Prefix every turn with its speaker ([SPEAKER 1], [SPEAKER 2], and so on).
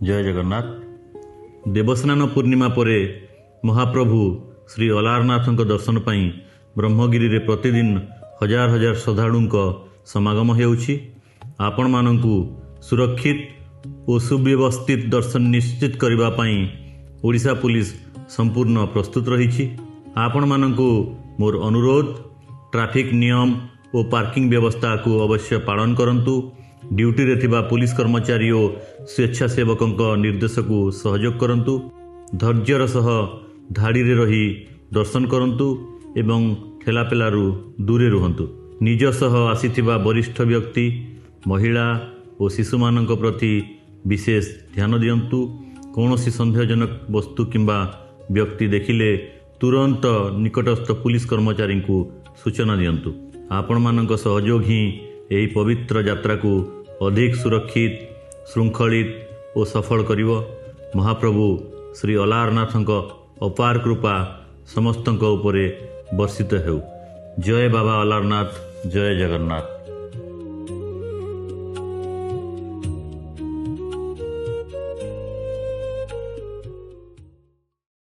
[SPEAKER 1] जय जगन्नाथ। देवस्नान पूर्णिमा परे महाप्रभु श्री अलारनाथ दर्शन पाई ब्रह्मगिरी रे प्रतिदिन हजार हजार श्रद्धालु समागम होउछि। आपण मानंकु सुरक्षित और सुव्यवस्थित दर्शन निश्चित करबा पाई ओडिशा पुलिस संपूर्ण प्रस्तुत रही। आपण मानंकु मोर अनुरोध, ट्रैफिक नियम और पार्किंग व्यवस्था को अवश्य पालन करंतु। ड्यूटी रे थिबा पुलिस कर्मचारी और स्वेच्छासेवकों निर्देश को सहयोग करंतु। धैर्यर सह धाड़ी रे रही दर्शन करंतु एवं ठेलापेलारू दूरे रुहंतु। निज सह आसीथिबा वरिष्ठ व्यक्ति, महिला और शिशु मानक प्रति विशेष ध्यान दियंतु। कौनसी संदेहजनक वस्तु किंबा व्यक्ति देखिले तुरंत निकटस्थ पुलिस कर्मचारी को सूचना दियंतु। आपण मानक सहयोग ही यही पवित्र यात्रा को अधिक सुरक्षित, श्रृंखलित और सफल करिवो। महाप्रभु श्री अलारनाथଙ୍କ अपार कृपा समस्तଙ୍କ उपरे वर्षित हेउ। जय बाबा अलारनाथ, जय जगन्नाथ।